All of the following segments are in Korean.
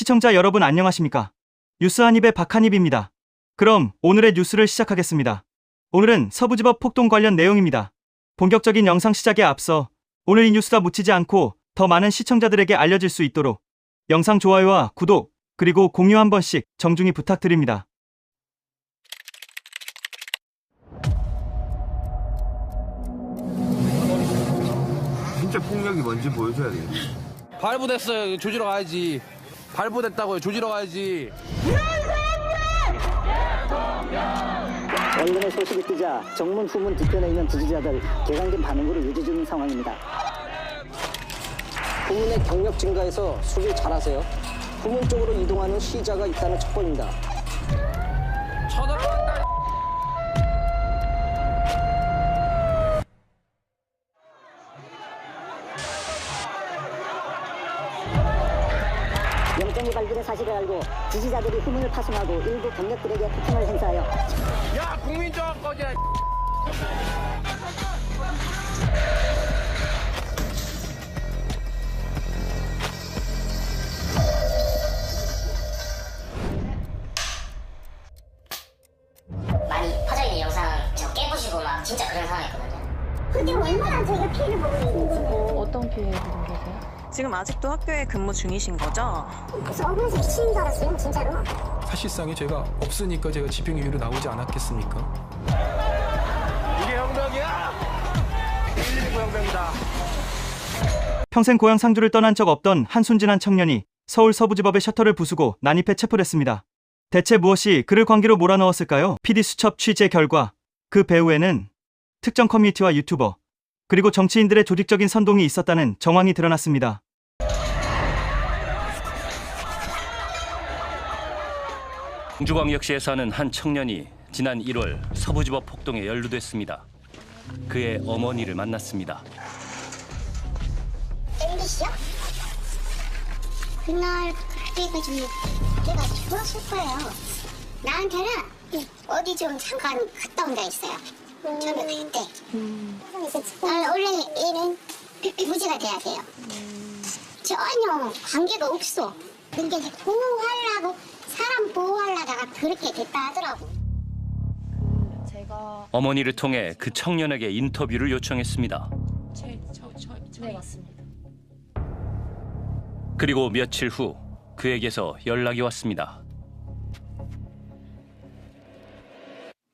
시청자 여러분 안녕하십니까? 뉴스 한입의 박한입입니다. 그럼 오늘의 뉴스를 시작하겠습니다. 오늘은 서부지법 폭동 관련 내용입니다. 본격적인 영상 시작에 앞서 오늘 이 뉴스가 묻히지 않고 더 많은 시청자들에게 알려질 수 있도록 영상 좋아요와 구독 그리고 공유 한 번씩 정중히 부탁드립니다. 진짜 폭력이 뭔지 보여줘야 돼. 발부됐어요. 조지러 가야지. 발부됐다고요. 조지러 가야지. 언론의 소식이 뜨자 정문 후문 뒤편에 있는 지지자들 개강된 반응으로 유지 중인 상황입니다. 후문의 경력 증가에서 수비 잘하세요. 후문 쪽으로 이동하는 시자가 있다는 첩보입니다. 쳐들어간다. 영장이 발부된 사실을 알고 지지자들이 후문을 파손하고 일부 경력들에게 폭행을 행사하여 야, 국민정학 거지야. 많이 퍼져 있는 영상 저 깨부시고 막 진짜 그런 상황이었거든요. 그게 얼마나 저희가 피해를 보고 있는지. 어떤 피해 보고 계세요? 지금 아직도 학교에 근무 중이신 거죠? 그래서 억울해서 미치는 줄 알았어요, 진짜로. 사실상에 제가 없으니까 제가 집행유예로 나오지 않았겠습니까? 이게 형병이야. 119 형병이다. 평생 고향 상주를 떠난 적 없던 한순진한 청년이 서울 서부지법의 셔터를 부수고 난입해 체포됐습니다. 대체 무엇이 그를 관계로 몰아넣었을까요? PD 수첩 취재 결과 그 배후에는 특정 커뮤니티와 유튜버 그리고 정치인들의 조직적인 선동이 있었다는 정황이 드러났습니다. 광주광역시에 사는 한 청년이 지난 1월 서부지법 폭동에 연루됐습니다. 그의 어머니를 만났습니다. MBC요? 그날 그때가 좀 내가 죽었을 거예요. 나한테는 어디 좀 잠깐 갔다 온다 했어요. 저녁 그때. 원래 얘는 무죄가 돼야 돼요. 전혀 관계가 없어. 근데 이제 보호하려고 사람 보호하려다가 그렇게 됐다 하더라고. 제가 어머니를 통해 그 청년에게 인터뷰를 요청했습니다. 네, 맞습니다. 그리고 며칠 후 그에게서 연락이 왔습니다.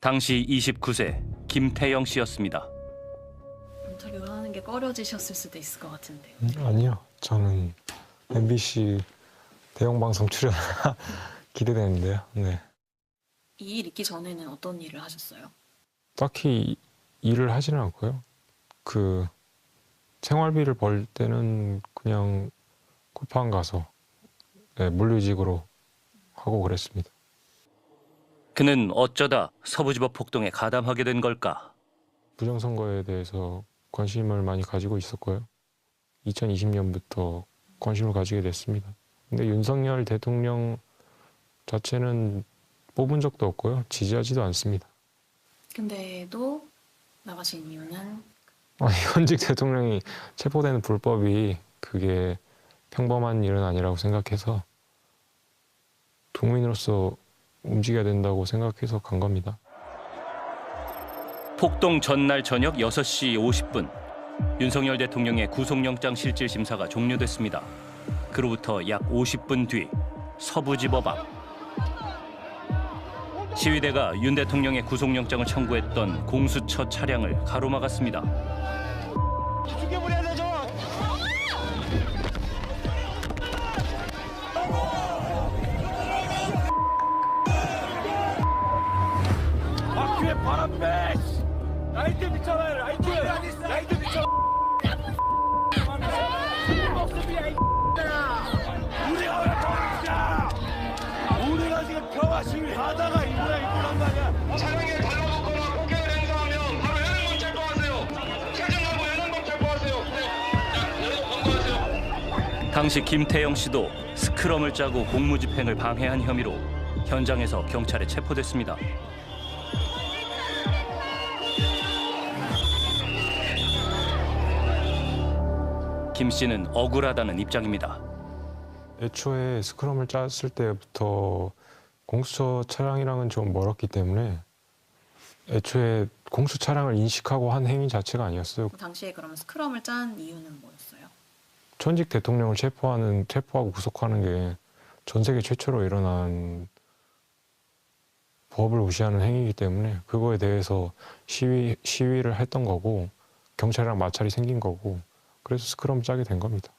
당시 29세 김태영 씨였습니다. 인터뷰를 하는 게 꺼려지셨을 수도 있을 것 같은데. 아니요. 저는 MBC 대형 방송 출연 기대되는데요. 네. 이 일 있기 전에는 어떤 일을 하셨어요? 딱히 일을 하지는 않고요. 그 생활비를 벌 때는 그냥 쿠팡 가서 물류직으로 하고 그랬습니다. 그는 어쩌다 서부지법 폭동에 가담하게 된 걸까? 부정선거에 대해서 관심을 많이 가지고 있었고요. 2020년부터 관심을 가지게 됐습니다. 근데 윤석열 대통령 자체는 뽑은 적도 없고요. 지지하지도 않습니다. 근데도 나가신 이유는? 현직 대통령이 체포되는 불법이 그게 평범한 일은 아니라고 생각해서 국민으로서 움직여야 된다고 생각해서 간 겁니다. 폭동 전날 저녁 6시 50분 윤석열 대통령의 구속영장 실질 심사가 종료됐습니다. 그로부터 약 50분 뒤 서부지법 앞 시위대가 윤 대통령의 구속영장을 청구했던 공수처 차량을 가로막았습니다. 죽여버려야 되죠. 바퀴에 바람 빼. 라이트 미쳐봐요. 라이트 미쳐. 모습이야 이 우리가 왜 도와주자. 우리가 지금 평화 시위 하다가 이 모양 입고 난 거 아니야. 차량에 달라붙거나 폭행을 행사하면 바로 연행범 체포하세요. 차량하고 연행범 체포하세요. 연행범. 당시 김태영 씨도 스크럼을 짜고 공무집행을 방해한 혐의로 현장에서 경찰에 체포됐습니다. 김 씨는 억울하다는 입장입니다. 애초에 스크럼을 짰을 때부터 공수처 차량이랑은 좀 멀었기 때문에 애초에 공수 차량을 인식하고 한 행위 자체가 아니었어요. 그 당시에 그러면 스크럼을 짠 이유는 뭐였어요? 전직 대통령을 체포하고 구속하는 게 전 세계 최초로 일어난 법을 무시하는 행위이기 때문에 그거에 대해서 시위를 했던 거고 경찰이랑 마찰이 생긴 거고 그래서 스크럼 짜게 된 겁니다.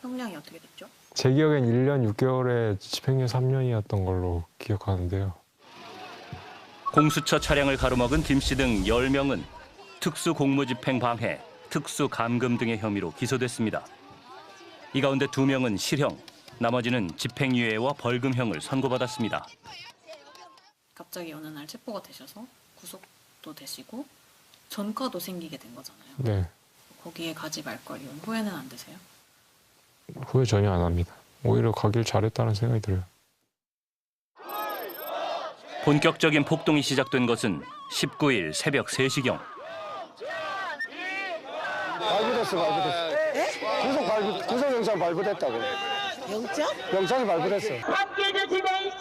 형량이 어떻게 됐죠? 제 기억엔 1년 6개월에 집행유예 3년이었던 걸로 기억하는데요. 공수처 차량을 가로막은 김 씨 등 10명은 특수공무집행 방해, 특수감금 등의 혐의로 기소됐습니다. 이 가운데 2명은 실형, 나머지는 집행유예와 벌금형을 선고받았습니다. 갑자기 어느 날 체포가 되셔서 구속도 되시고 전과도 생기게 된 거잖아요. 네. 거기에 가지 말 걸 이혼 후회는 안 되세요? 후회 전혀 안 합니다. 오히려 가길 잘했다는 생각이 들어요. 본격적인 폭동이 시작된 것은 19일 새벽 3시경. 발부됐어. 구속 영장 발부됐다고. 영장? 영장이 발부됐어. 밖에서 지내 이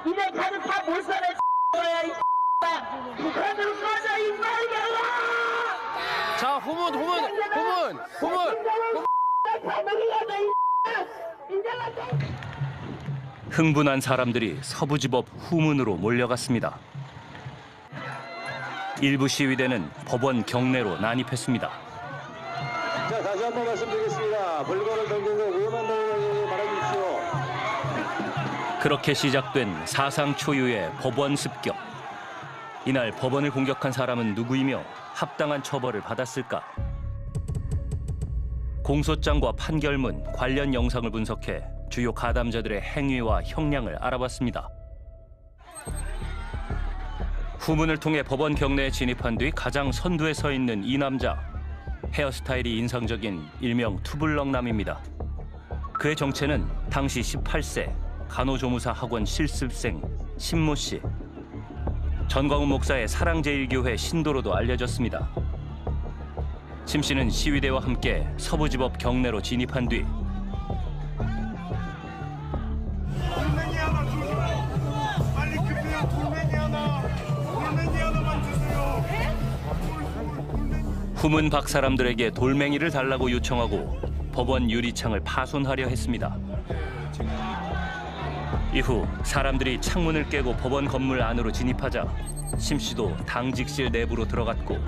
니네 가족 다 못 살아 이 북한으로 꺼져 이 말이야. 자, 후문. 흥분한 사람들이 서부지법 후문으로 몰려갔습니다. 일부 시위대는 법원 경내로 난입했습니다. 자, 다시 한번 말씀드리겠습니다. 물건을 던지고 위험한 행동을 말아주십시오. 그렇게 시작된 사상 초유의 법원 습격. 이날 법원을 공격한 사람은 누구이며 합당한 처벌을 받았을까? 공소장과 판결문, 관련 영상을 분석해 주요 가담자들의 행위와 형량을 알아봤습니다. 후문을 통해 법원 경내에 진입한 뒤 가장 선두에 서 있는 이 남자. 헤어스타일이 인상적인 일명 투블럭남입니다. 그의 정체는 당시 18세 간호조무사 학원 실습생 신모 씨. 전광훈 목사의 사랑제일교회 신도로도 알려졌습니다. 심 씨는 시위대와 함께 서부지법 경내로 진입한 뒤 돌멩이 하나 주세요. 빨리 급해요. 돌멩이 하나만 주세요. 후문 밖 사람들에게 돌멩이를 달라고 요청하고 법원 유리창을 파손하려 했습니다. 이후 사람들이 창문을 깨고 법원 건물 안으로 진입하자 심 씨도 당직실 내부로 들어갔고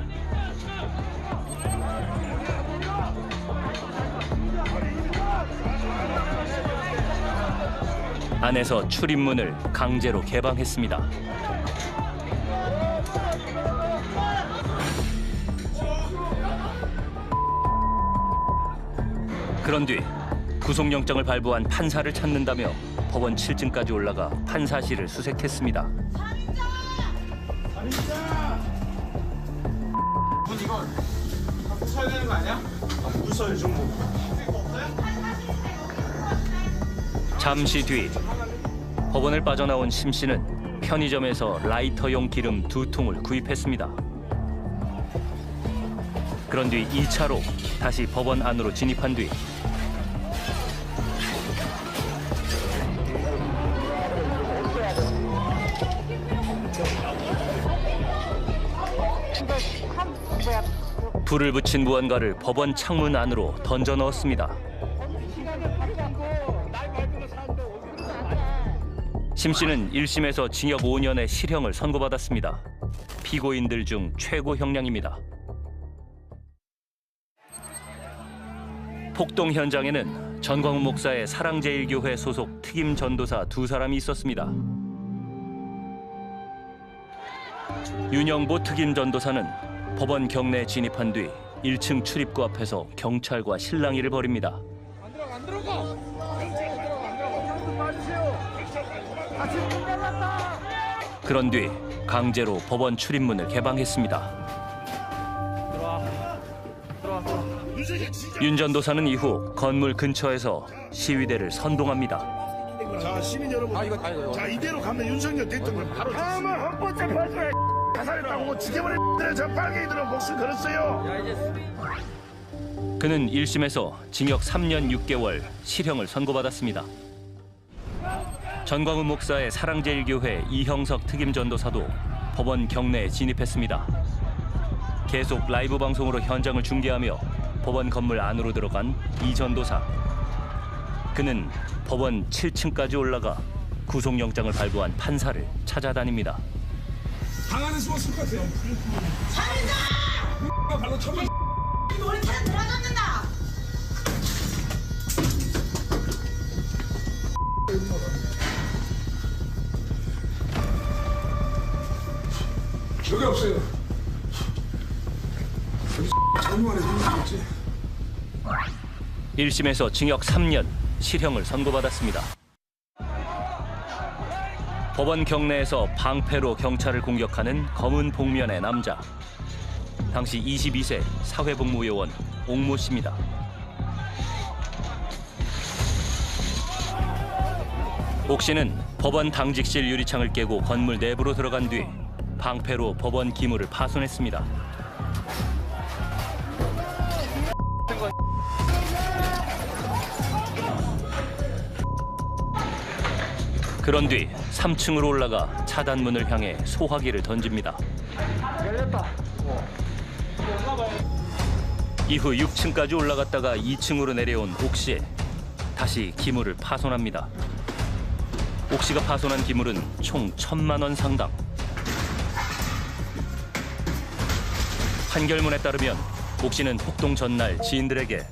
안에서 출입문을 강제로 개방했습니다. 그런 뒤 구속영장을 발부한 판사를 찾는다며 법원 7층까지 올라가 판사실을 수색했습니다. 문 이거 써야 되는 거 아니야? 물 써야죠 뭐. 잠시 뒤 법원을 빠져나온 심 씨는 편의점에서 라이터용 기름 2통을 구입했습니다. 그런 뒤 2차로 다시 법원 안으로 진입한 뒤 불을 붙인 무언가를 법원 창문 안으로 던져 넣었습니다. 심 씨는 1심에서 징역 5년의 실형을 선고받았습니다. 피고인들 중 최고 형량입니다. 폭동 현장에는 전광훈 목사의 사랑제일교회 소속 특임 전도사 2사람이 있었습니다. 윤영보 특임 전도사는 법원 경내에 진입한 뒤 1층 출입구 앞에서 경찰과 실랑이를 벌입니다. 안 들어가. 빠지세요. 다시 문 열렸다. 그런 뒤 강제로 법원 출입문을 개방했습니다. 윤 전도사는 이후 건물 근처에서 시위대를 선동합니다. 자, 시민 여러분. 자, 이대로 가면 윤석열 대통령 바로 다음은 헌법재판소에 자살했다고 죽여버린 저 빨갱이들은 목숨 걸었어요. 그는 1심에서 징역 3년 6개월 실형을 선고받았습니다. 전광훈 목사의 사랑제일교회 이형석 특임전도사도 법원 경내에 진입했습니다. 계속 라이브 방송으로 현장을 중계하며 법원 건물 안으로 들어간 이 전도사. 그는 법원 7층까지 올라가 구속영장을 발부한 판사를 찾아다닙니다. 방 안에 숨었을 것 같아요. 살인자! 발로 쳐면 우리 차는 들어줬는다. 여기 없어요. 잘못만 해주면 1심에서 징역 3년, 실형을 선고받았습니다. 법원 경내에서 방패로 경찰을 공격하는 검은 복면의 남자. 당시 22세 사회복무요원 옥모 씨입니다. 옥 씨는 법원 당직실 유리창을 깨고 건물 내부로 들어간 뒤 방패로 법원 기물을 파손했습니다. 그런 뒤 3층으로 올라가 차단문을 향해 소화기를 던집니다. 이후 6층까지 올라갔다가 2층으로 내려온 옥 씨. 다시 기물을 파손합니다. 옥 씨가 파손한 기물은 총 1,000만 원 상당. 판결문에 따르면 옥 씨는 폭동 전날 지인들에게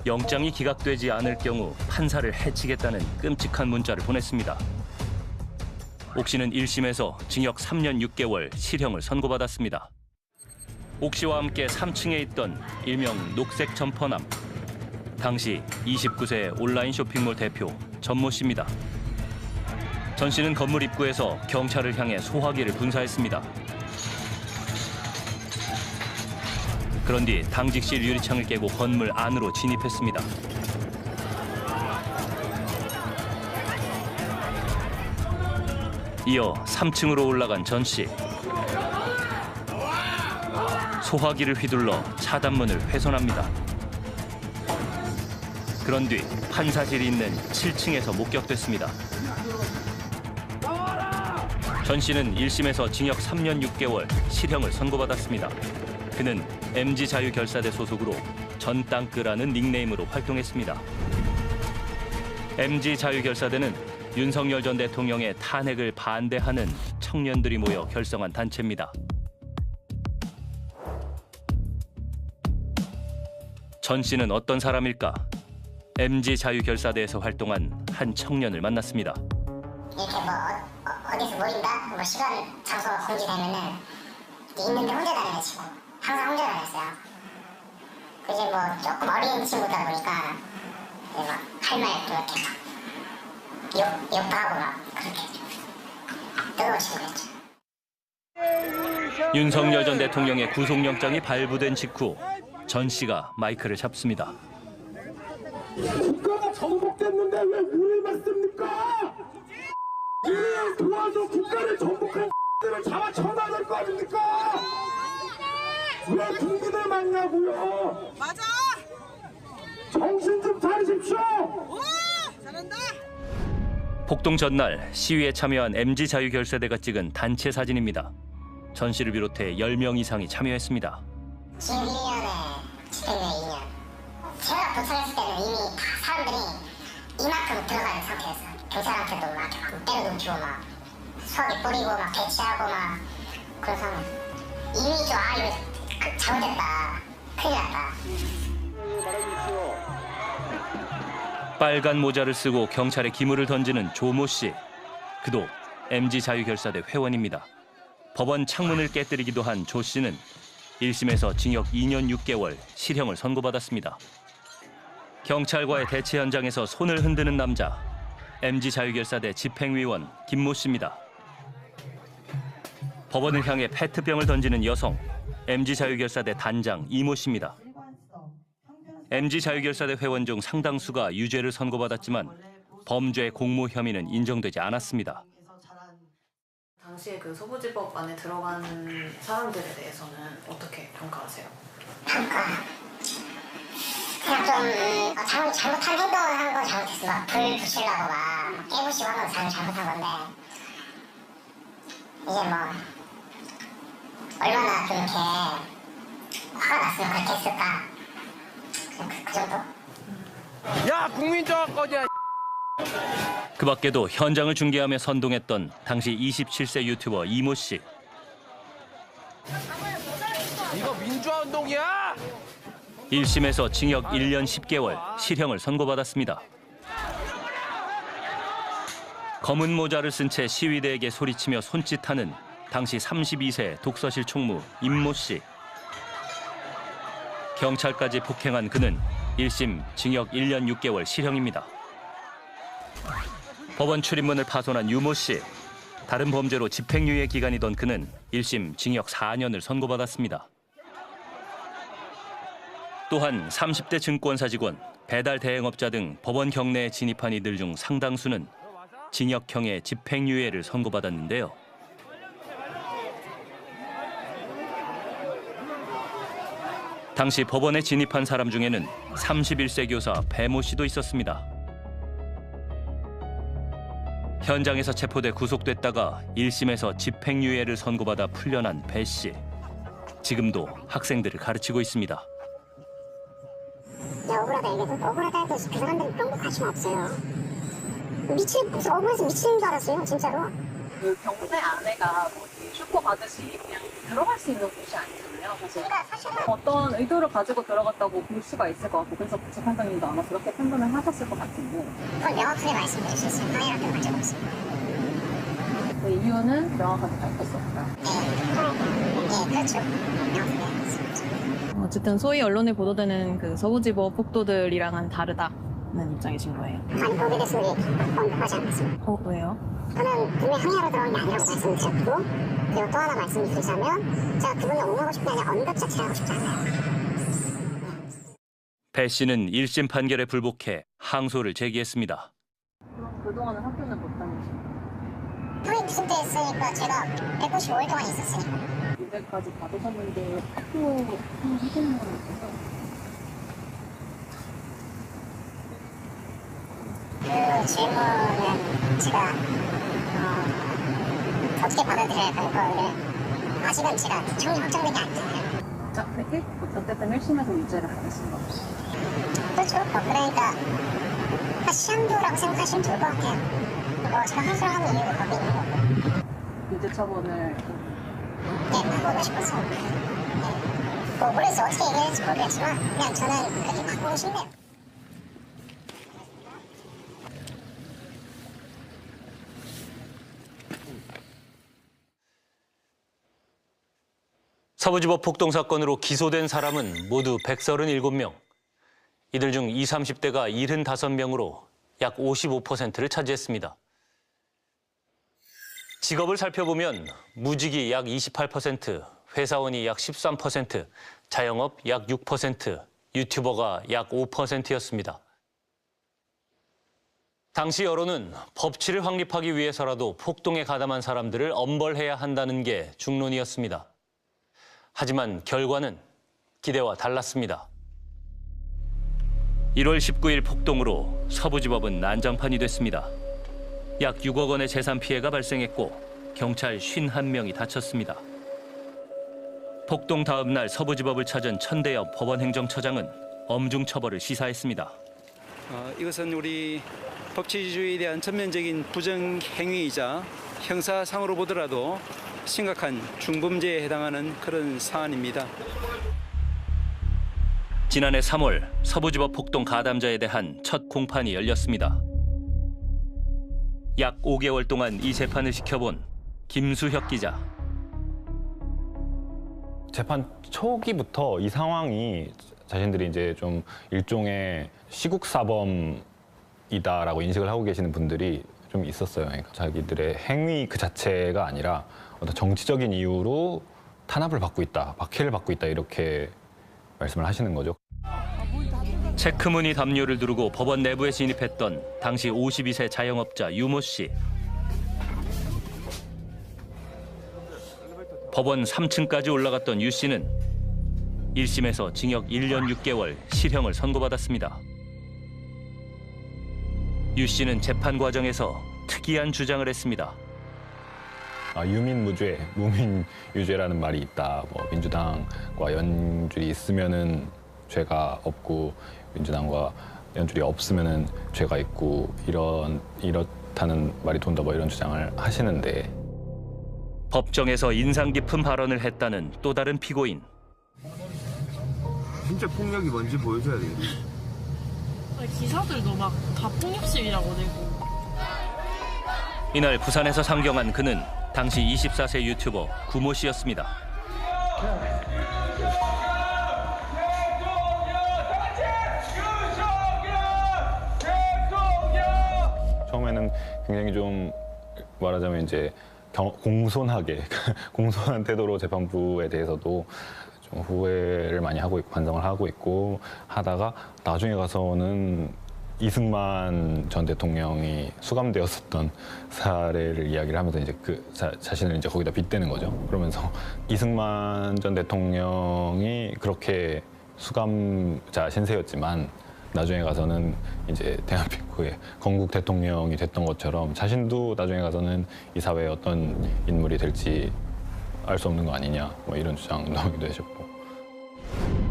영장이 기각되지 않을 경우 판사를 해치겠다는 끔찍한 문자를 보냈습니다. 옥 씨는 1심에서 징역 3년 6개월 실형을 선고받았습니다. 옥 씨와 함께 3층에 있던 일명 녹색 점퍼남. 당시 29세 온라인 쇼핑몰 대표 전모 씨입니다. 전 씨는 건물 입구에서 경찰을 향해 소화기를 분사했습니다. 그런 뒤 당직실 유리창을 깨고 건물 안으로 진입했습니다. 이어 3층으로 올라간 전 씨. 소화기를 휘둘러 차단문을 훼손합니다. 그런 뒤 판사실이 있는 7층에서 목격됐습니다. 전 씨는 1심에서 징역 3년 6개월 실형을 선고받았습니다. 그는 MG자유결사대 소속으로 전땅끄라는 닉네임으로 활동했습니다. MG자유결사대는 윤석열 전 대통령의 탄핵을 반대하는 청년들이 모여 결성한 단체입니다. 전 씨는 어떤 사람일까? MG자유결사대에서 활동한 한 청년을 만났습니다. 이렇게 어디서 모인다? 시간, 장소 공지되면은 있는데 혼자 다니는 친구. 항상 혼자 다녔어요. 이제 조금 어린 친구다 보니까 할 말 좀 이렇게 욕도 하고 그렇게 뜨거운 친구였죠. 윤석열 전 대통령의 구속영장이 발부된 직후 전 씨가 마이크를 잡습니다. 국가가 정복됐는데 왜 우리 맞습니까? 이 도와줘 국가를 정복한 들을 잡아 쳐놔야 될 거 아닙니까? 왜 국민을 맞냐고요? 맞아! 정신 좀 차리십시오! 잘한다! 폭동 전날 시위에 참여한 MG자유결사대가 찍은 단체 사진입니다. 전 씨를 비롯해 10명 이상이 참여했습니다. 지금 1년에 집행유예 2년. 제가 도착했을 때는 이미 다 사람들이 이만큼 들어가는 상태였어요. 경찰한테도 막 때려눕히고 수화기 뿌리고 배치하고 그래서 이미 이거 잘못됐다. 큰일 났다. 빨간 모자를 쓰고 경찰에 기물을 던지는 조모 씨. 그도 MG자유결사대 회원입니다. 법원 창문을 깨뜨리기도 한 조 씨는 1심에서 징역 2년 6개월 실형을 선고받았습니다. 경찰과의 대치 현장에서 손을 흔드는 남자. MG자유결사대 집행위원 김모 씨입니다. 법원을 향해 페트병을 던지는 여성. MG자유결사대 단장 이모 씨입니다. MG자유결사대 회원 중 상당수가 유죄를 선고받았지만 범죄 공모 혐의는 인정되지 않았습니다. 당시에 그 소부지법 안에 들어간 사람들에 대해서는 어떻게 평가하세요? 평가. 그냥 좀 잘못한 행동을 한 거 잘못했어. 막 불 붙이려고 막 깨부시고 하는 거 잘못한 건데 이제 뭐 얼마나 좀 이렇게 화가 났으면 그렇게 했을까. 그 정도? 야, 국민정화권이야. 그 밖에도 현장을 중계하며 선동했던 당시 27세 유튜버 이모 씨. 이거 민주화운동이야. 1심에서 징역 1년 10개월, 실형을 선고받았습니다. 검은 모자를 쓴 채 시위대에게 소리치며 손짓하는 당시 32세 독서실 총무 임모 씨. 경찰까지 폭행한 그는 1심 징역 1년 6개월 실형입니다. 법원 출입문을 파손한 유모 씨. 다른 범죄로 집행유예 기간이던 그는 1심 징역 4년을 선고받았습니다. 또한 30대 증권사 직원, 배달 대행업자 등 법원 경내에 진입한 이들 중 상당수는 징역형의 집행유예를 선고받았는데요. 당시 법원에 진입한 사람 중에는 31세 교사 배모 씨도 있었습니다. 현장에서 체포돼 구속됐다가 1심에서 집행유예를 선고받아 풀려난 배 씨. 지금도 학생들을 가르치고 있습니다. 야, 억울하다 얘기해도 억울하다 해도 그 사람들은 그런 거 관심 없어요. 무슨 억울해서 미치는 줄 알았어요, 진짜로. 그 경매 안에가 뭐 슈퍼 가듯이 그냥 들어갈 수 있는 곳이 아니잖아요. 사실은 어떤 의도를 가지고 들어갔다고 볼 수가 있을 것 같고, 그래서 부처 판장님도 아마 그렇게 판단을 하셨을 것 같은데. 그건 명확하게 말씀드릴 수 있어요. 방해라고 가지고 있어요. 그 이유는 명확하게 밝힐 수 없다. 네, 그렇죠. 명확하게 말씀드리죠. 어쨌든 소위 언론에 보도되는 그 서부지법 폭도들이랑은 다르다는 입장이신 거예요. 아니, 거기에 대해서 우리 언급하지 않았습니다. 왜요? 저는 분명히 항의하러 들어온 게 아니라고 말씀드렸고, 그리고 또 하나 말씀드리자면 제가 그분을 옹호하고 싶은 게 아니라 언급 자체를 하고 싶지 않아요. 배 씨는 1심 판결에 불복해 항소를 제기했습니다. 그럼 그동안은 학교는 못 다니시나요? 형이 무슨 때 했으니까 제가 195일 동안 있었으니까. 이제까지 받으셨는데 학교 하시는 건 없어서? 그 질문은 제가 어떻게 받아들여야 할까를 아직은 제가 형이 확정된 게 아니잖아요. 자, 그렇게 어쨌든 1심에서 유죄를 받으신 거죠. 그렇죠. 그러니까 시한도라고 생각하시면 좋을 것 같아요. 제가 항소를 하는 이유가 거기 있는 거고. 유죄 처분을 하고 싶어서. 뭐 모르겠어요. 어떻게 얘기할지 모르겠지만 그냥 저는 그렇게 바꾸고 싶네요. 서부지법 폭동 사건으로 기소된 사람은 모두 137명. 이들 중 20, 30대가 75명으로 약 55%를 차지했습니다. 직업을 살펴보면 무직이 약 28%, 회사원이 약 13%, 자영업 약 6%, 유튜버가 약 5%였습니다. 당시 여론은 법치를 확립하기 위해서라도 폭동에 가담한 사람들을 엄벌해야 한다는 게 중론이었습니다. 하지만 결과는 기대와 달랐습니다. 1월 19일 폭동으로 서부지법은 난장판이 됐습니다. 약 6억 원의 재산 피해가 발생했고 경찰 51명이 다쳤습니다. 폭동 다음 날 서부지법을 찾은 천대엽 법원행정처장은 엄중 처벌을 시사했습니다. 이것은 우리 법치주의에 대한 전면적인 부정 행위이자 형사상으로 보더라도 심각한 중범죄에 해당하는 그런 사안입니다. 지난해 3월 서부지법 폭동 가담자에 대한 첫 공판이 열렸습니다. 약 5개월 동안 이 재판을 지켜본 김수혁 기자. 재판 초기부터 이 상황이 자신들이 이제 좀 일종의 시국사범이다라고 인식을 하고 계시는 분들이 좀 있었어요. 그러니까 자기들의 행위 그 자체가 아니라 어떤 정치적인 이유로 탄압을 받고 있다, 박해를 받고 있다 이렇게 말씀을 하시는 거죠. 체크무늬 담요를 두르고 법원 내부에 진입했던 당시 52세 자영업자 유모 씨. 법원 3층까지 올라갔던 유 씨는 1심에서 징역 1년 6개월 실형을 선고받았습니다. 유 씨는 재판 과정에서 특이한 주장을 했습니다. 유민무죄, 무민유죄라는 말이 있다. 뭐 민주당과 연줄이 있으면은 죄가 없고 민주당과 연줄이 없으면은 죄가 있고 이렇다는 말이 돈다 뭐 이런 주장을 하시는데 법정에서 인상 깊은 발언을 했다는 또 다른 피고인. 진짜 폭력이 뭔지 보여줘야 되겠네. 기사들도 막 다 폭력식이라고 내고. 이날 부산에서 상경한 그는 당시 24세 유튜버 구모 씨였습니다. 처음에는 굉장히 좀 말하자면 이제 공손하게 공손한 태도로 재판부에 대해서도 좀 후회를 많이 하고 있고 반성을 하고 있고 하다가 나중에 가서는 이승만 전 대통령이 수감되었었던 사례를 이야기를 하면서 이제 그 자신을 이제 거기다 빗대는 거죠. 그러면서 이승만 전 대통령이 그렇게 수감자 신세였지만 나중에 가서는 이제 대한민국의 건국 대통령이 됐던 것처럼 자신도 나중에 가서는 이 사회에 어떤 인물이 될지 알 수 없는 거 아니냐 뭐 이런 주장도 하기도 하셨고.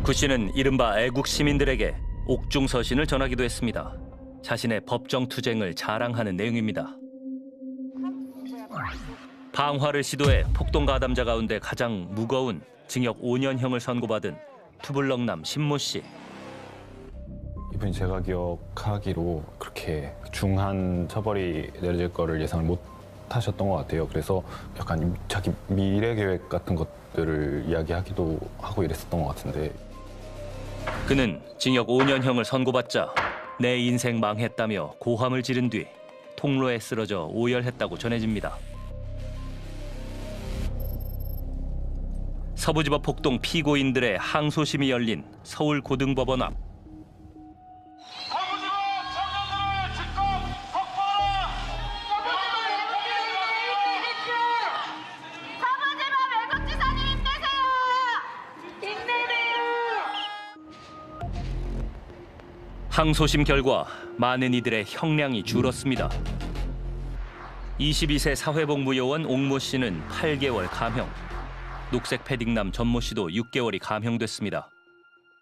구 씨는 이른바 애국 시민들에게 옥중서신을 전하기도 했습니다. 자신의 법정 투쟁을 자랑하는 내용입니다. 방화를 시도해 폭동 가담자 가운데 가장 무거운 징역 5년형을 선고받은 투블럭남 신모 씨. 이분이 제가 기억하기로 그렇게 중한 처벌이 내려질 거를 예상을 못 하셨던 것 같아요. 그래서 약간 자기 미래 계획 같은 것들을 이야기하기도 하고 이랬었던 것 같은데. 그는 징역 5년형을 선고받자 내 인생 망했다며 고함을 지른 뒤 통로에 쓰러져 오열했다고 전해집니다. 서부지법 폭동 피고인들의 항소심이 열린 서울고등법원 앞. 항소심 결과 많은 이들의 형량이 줄었습니다. 22세 사회복무요원 옥모 씨는 8개월 감형, 녹색 패딩남 전모 씨도 6개월이 감형됐습니다.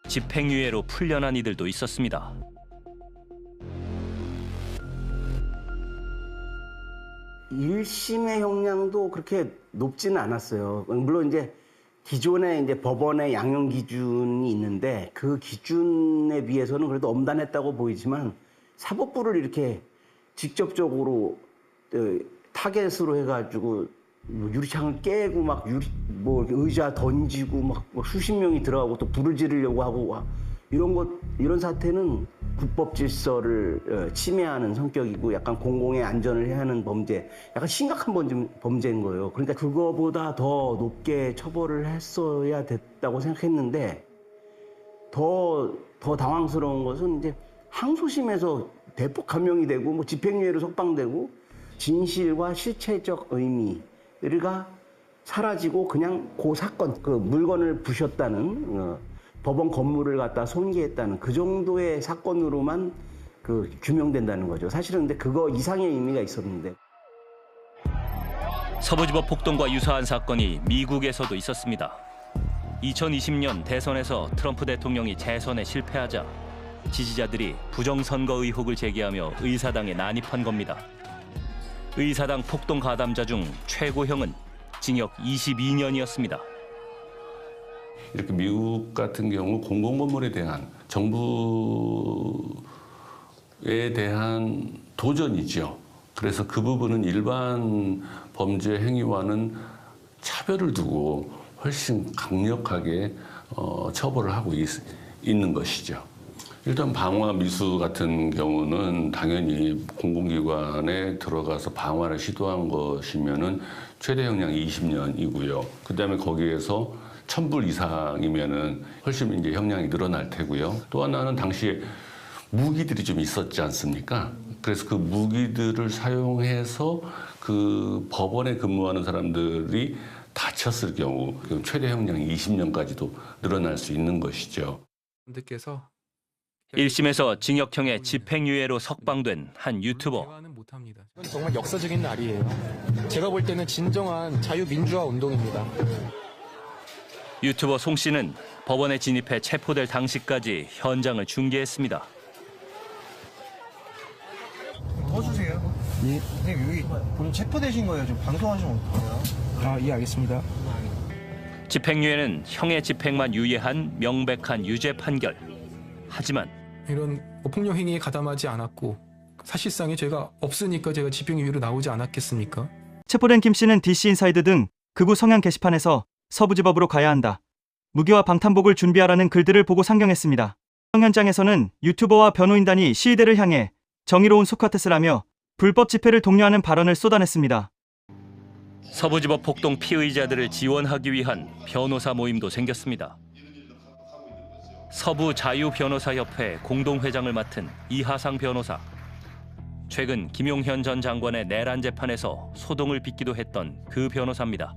집행유예로 풀려난 이들도 있었습니다. 일심의 형량도 그렇게 높지는 않았어요. 물론 이제 기존에 이제 법원의 양형 기준이 있는데 그 기준에 비해서는 그래도 엄단했다고 보이지만 사법부를 이렇게 직접적으로 타겟으로 해가지고 유리창을 깨고 막 의자 던지고 막 수십 명이 들어가고 또 불을 지르려고 하고 이런 사태는 국법 질서를 침해하는 성격이고 약간 공공의 안전을 해하는 범죄, 약간 심각한 범죄인 거예요. 그러니까 그거보다 더 높게 처벌을 했어야 됐다고 생각했는데 더 당황스러운 것은 이제 항소심에서 대폭 감형이 되고 뭐 집행유예로 석방되고 진실과 실체적 의미가 사라지고 그냥 그 사건, 그 물건을 부셨다는 법원 건물을 갖다 손괴했다는 그 정도의 사건으로만 규명된다는 거죠. 사실은 근데 그거 이상의 의미가 있었는데. 서부지법 폭동과 유사한 사건이 미국에서도 있었습니다. 2020년 대선에서 트럼프 대통령이 재선에 실패하자 지지자들이 부정선거 의혹을 제기하며 의사당에 난입한 겁니다. 의사당 폭동 가담자 중 최고형은 징역 22년이었습니다. 이렇게 미국 같은 경우 공공건물에 대한 정부에 대한 도전이죠. 그래서 그 부분은 일반 범죄 행위와는 차별을 두고 훨씬 강력하게 처벌을 하고 있는 것이죠. 일단 방화 미수 같은 경우는 당연히 공공기관에 들어가서 방화를 시도한 것이면은 최대 형량이 20년이고요. 그다음에 거기에서 1,000불 이상이면은 훨씬 이제 형량이 늘어날 테고요. 또 하나는 당시에 무기들이 좀 있었지 않습니까? 그래서 그 무기들을 사용해서 그 법원에 근무하는 사람들이 다쳤을 경우 그럼 최대 형량이 20년까지도 늘어날 수 있는 것이죠. 분들께서 1심에서 징역형의 집행유예로 석방된 한 유튜버. 이건 정말 역사적인 날이에요. 제가 볼 때는 진정한 자유민주화 운동입니다. 유튜버 송 씨는 법원에 진입해 체포될 당시까지 현장을 중계했습니다. 넣어주세요. 예. 선생님 여기 본인 체포되신 거예요. 지금 방송하시면 어떡해요? 아, 예, 알겠습니다. 집행유예는 형의 집행만 유예한 명백한 유죄 판결. 하지만 이런 폭력 행위에 가담하지 않았고 사실상의 죄가 없으니까 제가 집행유예로 나오지 않았겠습니까? 체포된 김 씨는 DC 인사이드 등 극우 성향 게시판에서 서부지법으로 가야 한다. 무기와 방탄복을 준비하라는 글들을 보고 상경했습니다. 현장에서는 유튜버와 변호인단이 시위대를 향해 정의로운 소크라테스를 하며 불법 집회를 독려하는 발언을 쏟아냈습니다. 서부지법 폭동 피의자들을 지원하기 위한 변호사 모임도 생겼습니다. 서부자유변호사협회 공동회장을 맡은 이하상 변호사. 최근 김용현 전 장관의 내란 재판에서 소동을 빚기도 했던 그 변호사입니다.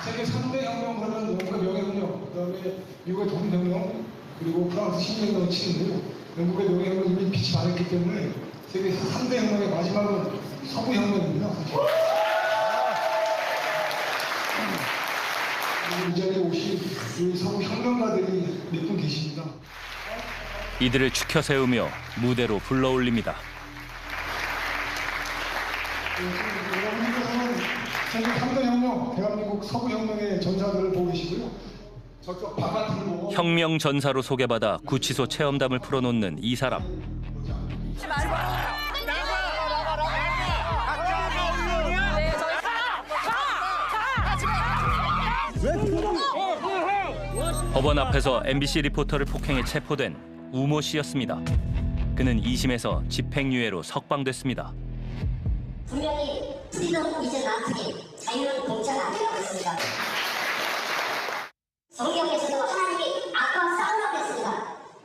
세계 3대 혁명 하면 영국의 명예혁명, 그다음에 미국의 독립혁명, 그리고 프랑스 식민혁명을 치는데요. 영국의 명예혁명은 이미 빛이 발했기 때문에 세계 3대 혁명의 마지막은 서부혁명입니다. 이 자리에 오신 이 서부혁명가들이 몇 분 계십니다. 이들을 추켜 세우며 무대로 불러올립니다. 여러분께서는 세계 3대 혁명, 대한민국 서부혁명의 전사들을 보고 계시고요. 저쪽 바깥으로 혁명 전사로 소개받아 구치소 체험담을 풀어놓는 이 사람. 법원 앞에서 MBC 리포터를 폭행해 체포된 우모 씨였습니다. 그는 2심에서 집행유예로 석방됐습니다. 분명히 프리덤 이즈 나트기, 자유는 공짜가 아니라고 했습니다. 성경에서도 하나님이 악과 싸우라고 했습니다.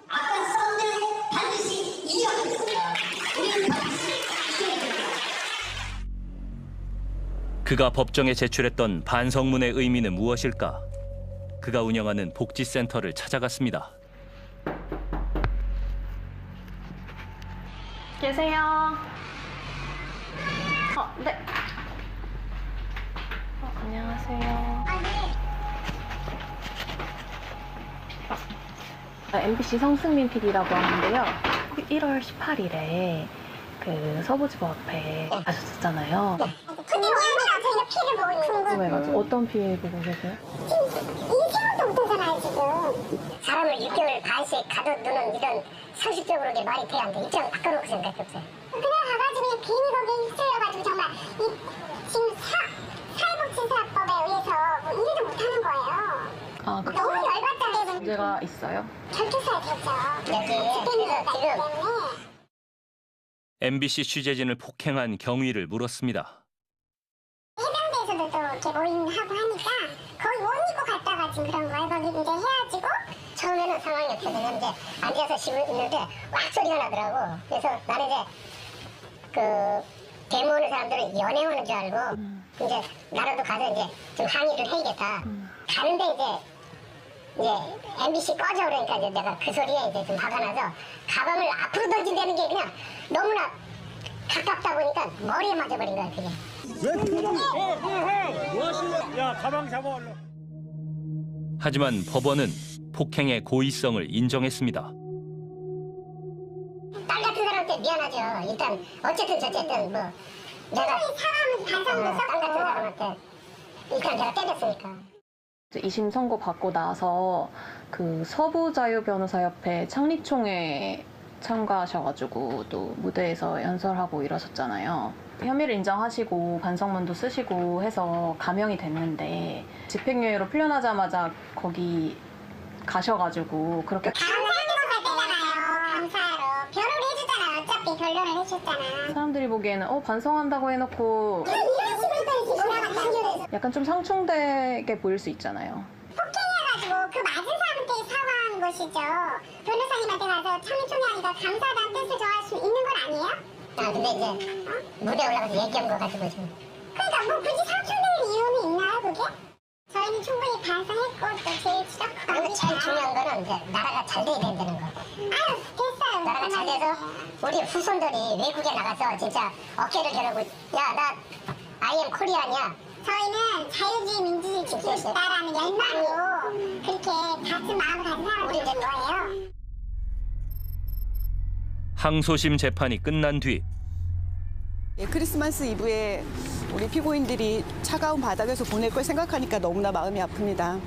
악과 싸울 때 반드시 이기라고 했습니다. 우리는 반드시 이겨야 됩니다. 그가 법정에 제출했던 반성문의 의미는 무엇일까? 그가 운영하는 복지센터를 찾아갔습니다. 계세요? 네. 안녕하세요. MBC 성승민 PD라고 하는데요. 1월 18일에 그 서부지법 앞에 가셨었잖아요. 근데 왜 저희가 피를 보고 있는 거예요? 궁금해가지고 어떤 피 보고 계세요? 인생도 못하잖아요 지금. 사람을 6개월 반씩 가둬두는 이런 상식적으로 이게 말이 돼야 안 돼. 입장 바꿔놓고 생각해보세요. 그냥 가가지고 괜히 거기에 휩쓸려가지고 정말 지금 사회복지사법에 의해서 뭐 일도 못하는 거예요. 아, 너무 열받다. 문제가 있어요? 절도사에 됐죠. 여기 집행유예가 때문에. MBC 취재진을 폭행한 경위를 물었습니다. 해병대에서도 또 이렇게 모임하고 하니까 거기 옷 입고 갔다가 지금 그런 거예요. 거기 이제 헤어지고 처음에는 상황이 없거든요. 이제 앉아서 쉬고 있는데 왁 소리가 나더라고. 그래서 나는 이제 그 데모 오는 사람들은 연애 오는 줄 알고 이제 나라도 가서 이제 좀 항의를 해야겠다. 가는데 이제 MBC 꺼져 그러니까 이제 내가 그 소리에 이제 좀 화가 나서 가방을 앞으로 던진다는 게 그냥 너무나 가깝다 보니까 머리에 맞아버린 거야 그게. 야, 가방 잡아 얼른. 하지만 법원은 폭행의 고의성을 인정했습니다. 딸 같은 사람한테 미안하죠. 일단 어쨌든 저쨌든 뭐 내가 사람 반성도 딸 같은 사람한테 일단 내가 때렸으니까. 2심 선고 받고 나서 그 서부자유변호사협회 창립총회 참가하셔가지고 또 무대에서 연설하고 이러셨잖아요. 혐의를 인정하시고 반성문도 쓰시고 해서 감형이 됐는데 집행유예로 풀려나자마자 거기 가셔가지고 그렇게 감사하러 변호를 해주잖아. 어차피 변론을 해줬잖아. 사람들이 보기에는 반성한다고 해놓고 약간 좀 상충되게 보일 수 있잖아요. 폭행해가지고 그 맞은 사람한테 사과한 것이죠. 변호사님한테 가서 창립총회하니까 감사하다는 뜻을 정할 수 있는 건 아니에요? 아 근데 이제 무대 올라가서 얘기한 거 가지고 지금. 그러니까 뭐 굳이 상충될 이유는 그게? 저희는 충분히 반성했고 또 제일 지적하고 제일 중요한 거는 이제 나라가 잘 돼야 된다는 거. 아유 됐어요. 나라가 잘 돼서 우리 후손들이 외국에 나가서 진짜 어깨를 겨루고 야 나 I am 코리아냐. 저희는 자유주의 민주주의 지킬 수 있다라는 열망으로 그렇게 같은 마음을 가진 사람들이 있는 거예요. 항소심 재판이 끝난 뒤 크리스마스 이브에 우리 피고인들이 차가운 바닥에서 보낼 걸 생각하니까 너무나 마음이 아픕니다.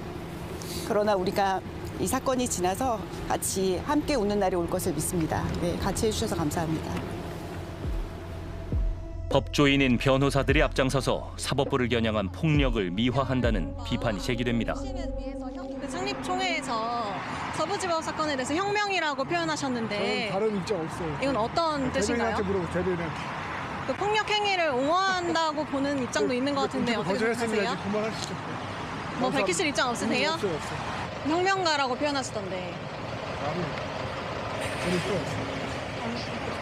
그러나 우리가 이 사건이 지나서 같이 함께 웃는 날이 올 것을 믿습니다. 네, 같이 해주셔서 감사합니다. 법조인인 변호사들이 앞장서서 사법부를 겨냥한 폭력을 미화한다는 비판이 제기됩니다. 그 창립총회에서 서부지법 사건에 대해서 혁명이라고 표현하셨는데 다른 입장 없어요. 이건 어떤 뜻인가요? 대변인한테 물어보세요. 대변인한테. 그 폭력 행위를 옹호한다고 보는 입장도 있는 것 같은데 어떻게 생각하세요? 그만하시죠. 뭐 밝히실 입장 없으세요? 없어요. 혁명가라고 표현하시던데.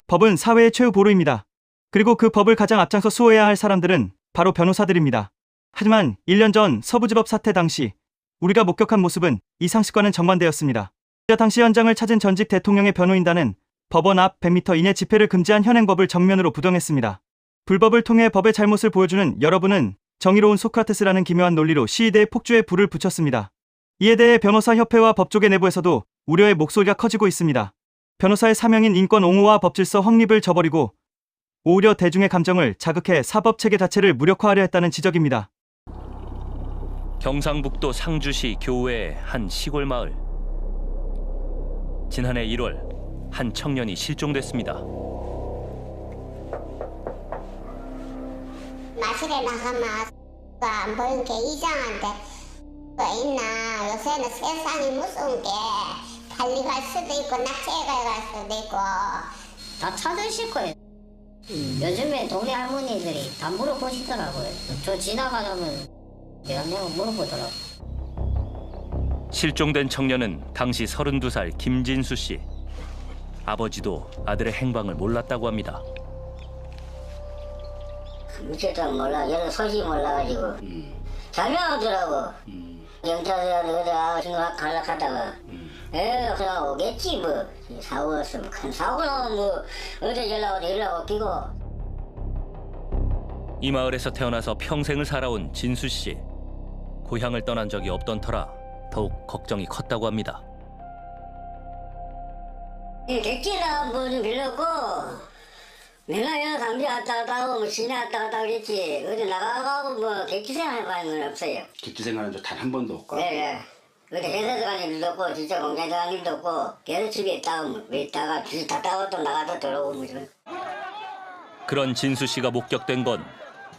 법은 사회의 최후 보루입니다. 그리고 그 법을 가장 앞장서 수호해야 할 사람들은 바로 변호사들입니다. 하지만 1년 전 서부지법 사태 당시 우리가 목격한 모습은 이 상식과는 정반대였습니다. 당시 현장을 찾은 전직 대통령의 변호인단은 법원 앞 100m 이내 집회를 금지한 현행법을 정면으로 부정했습니다. 불법을 통해 법의 잘못을 보여주는 여러분은 정의로운 소크라테스라는 기묘한 논리로 시위대의 폭주에 불을 붙였습니다. 이에 대해 변호사협회와 법조계 내부에서도 우려의 목소리가 커지고 있습니다. 변호사의 사명인 인권 옹호와 법질서 확립을 저버리고 오히려 대중의 감정을 자극해 사법체계 자체를 무력화하려 했다는 지적입니다. 경상북도 상주시 교외의 한 시골 마을. 지난해 1월 한 청년이 실종됐습니다. 마실에 나가면 안 보이는 게 이상한데 뭐 있나. 요새는 세상이 무서운 게 달려갈 수도 있고 납치해 갈 수도 있고 다 찾으실 거예요. 요즘에 동네 할머니들이 다 물어보시더라고요. 저 지나가려면 내가 물어보더라고요. 실종된 청년은 당시 32살 김진수 씨. 아버지도 아들의 행방을 몰랐다고 합니다. 미쳤다 몰라. 얘는 소식 몰라가지고 장난하더라고. 경찰서에 어디가 생각 갈락하다가 그냥 오겠지 뭐. 사고 났으면 큰 사고 나면 뭐 어디 연락 끼고. 이 마을에서 태어나서 평생을 살아온 진수 씨. 고향을 떠난 적이 없던 터라 더욱 걱정이 컸다고 합니다. 객지나 뭐좀 빌렸고 내가 강제 왔다 갔다 하고 뭐 시내 왔다 갔다 그랬지. 어디 나가고 뭐 객지 생활해봐야 건 없어요. 객지 생활한 적 단 한 번도 없고? 네. 어디 회사도 가는 일도 없고 진짜 공장도 가는 일도 없고 계속 집에 있다가 빚 다 따고 또 나가서 들어오고 뭐 좀. 그런 진수 씨가 목격된 건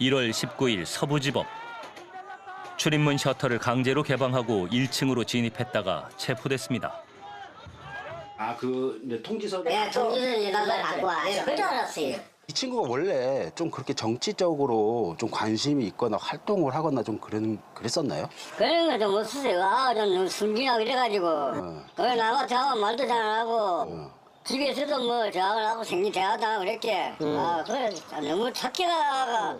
1월 19일 서부지법. 출입문 셔터를 강제로 개방하고 1층으로 진입했다가 체포됐습니다. 이제 통지서. 네, 통지서 나가 갖고 와. 그럴 줄 알았어요. 이 친구가 원래 좀 그렇게 정치적으로 좀 관심이 있거나 활동을 하거나 좀 그랬었나요? 그런 거 좀 없었어요. 좀 순진하고 이래가지고. 그래 나하고 대화가 말도 잘 안 하고. 집에서도 뭐 대화를 하고 생긴 대화도 하고 그랬게. 그래 너무 착해가.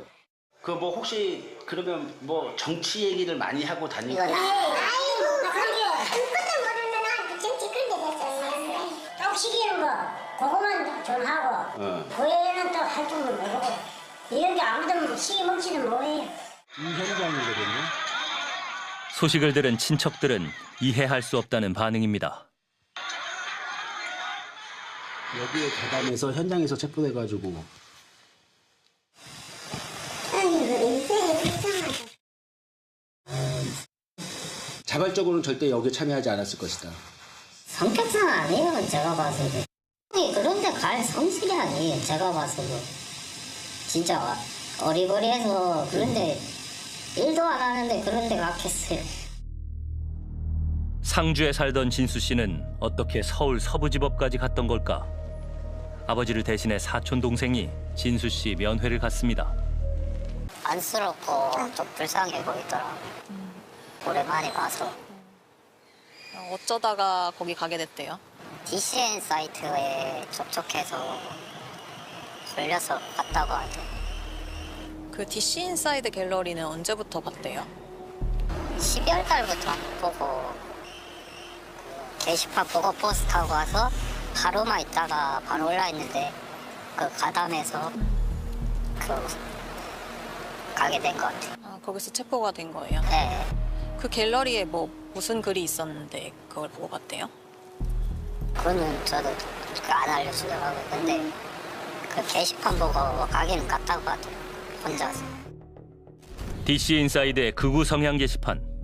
그 뭐 혹시 그러면 뭐 정치 얘기를 많이 하고 다니고? 아이고 그게 아무것도 모르면 정치 그런 게 됐어요. 좀 시키는 거 그거만 좀 하고 그 외에는 또 할 줄도 모르고 이런 게 아무도 시기 먹지는 뭐해요. 이 현장이거든요. 소식을 들은 친척들은 이해할 수 없다는 반응입니다. 여기에 가담해서 현장에서 체포돼가지고. 자발적으로는 절대 여기에 참여하지 않았을 것이다. 성격상 아니에요. 제가 봐서도. 그런데 갈 성질이 아니에요. 제가 봐서도. 진짜 어리버리해서 그런데 일도 안 하는데 그런데 갔겠어요. 상주에 살던 진수 씨는 어떻게 서울 서부지법까지 갔던 걸까? 아버지를 대신해 사촌 동생이 진수 씨 면회를 갔습니다. 안쓰럽고 좀 불쌍해 보이더라. 오랜만에 봐서. 어쩌다가 거기 가게 됐대요? DCN 사이트에 접촉해서 걸려서 갔다고 하대. 그 DC 인사이드 갤러리는 언제부터 봤대요? 12월 달부터 보고 게시판 보고 버스 타고 와서 하루만 있다가 바로 올라있는데 그 가담해서 가게 된 것 같아요. 아, 거기서 체포가 된 거예요? 네. 그 갤러리에 뭐 무슨 글이 있었는데 그걸 보고 갔대요? 그거는 저도 안 알려주더라고요. 근데 그 게시판 보고 가기는 갔다고 하더라고요. 혼자서. DC 인사이드의 극우 성향 게시판.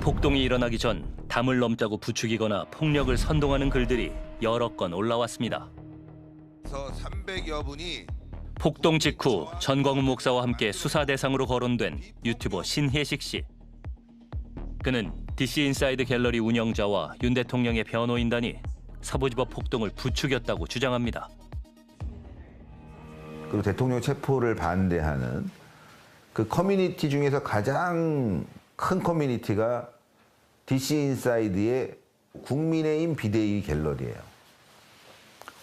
폭동이 일어나기 전 담을 넘자고 부추기거나 폭력을 선동하는 글들이 여러 건 올라왔습니다. 300여 분이 폭동 직후 전광훈 목사와 함께 수사 대상으로 거론된 유튜버 신혜식 씨. 그는 DC 인사이드 갤러리 운영자와 윤 대통령의 변호인단이 서부지법 폭동을 부추겼다고 주장합니다. 그리고 대통령 체포를 반대하는 그 커뮤니티 중에서 가장 큰 커뮤니티가 DC 인사이드의 국민의힘 비대위 갤러리예요.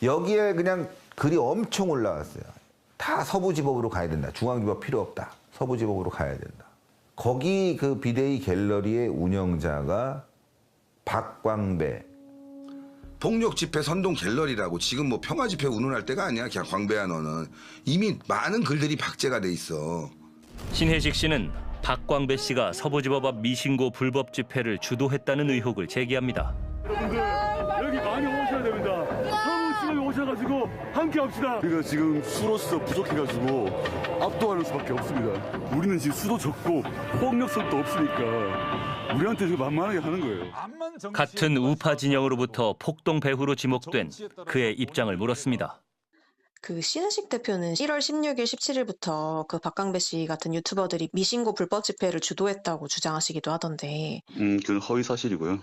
여기에 그냥 글이 엄청 올라왔어요. 다 서부지법으로 가야 된다. 중앙지법 필요 없다. 서부지법으로 가야 된다. 거기 그 비대위 갤러리의 운영자가 박광배. 폭력 집회 선동 갤러리라고 지금 뭐 평화 집회 운운할 때가 아니야. 그냥 광배야 너는. 이미 많은 글들이 박제가 돼 있어. 신혜식 씨는 박광배 씨가 서부지법 앞 미신고 불법 집회를 주도했다는 의혹을 제기합니다. 여러분들 여기 많이 오셔야 됩니다. 서울시에 오셔가지고 함께 합시다. 우리가 지금 수로서 부족해가지고 압도하는 수밖에 없습니다. 우리는 지금 수도 적고 폭력성도 없으니까 우리한테 지금 만만하게 하는 거예요. 같은 우파 진영으로부터 폭동 배후로 지목된 그의 입장을 물었습니다. 그 신혜식 대표는 1월 16일, 17일부터 그 박광배 씨 같은 유튜버들이 미신고 불법 집회를 주도했다고 주장하시기도 하던데. 그건 허위 사실이고요.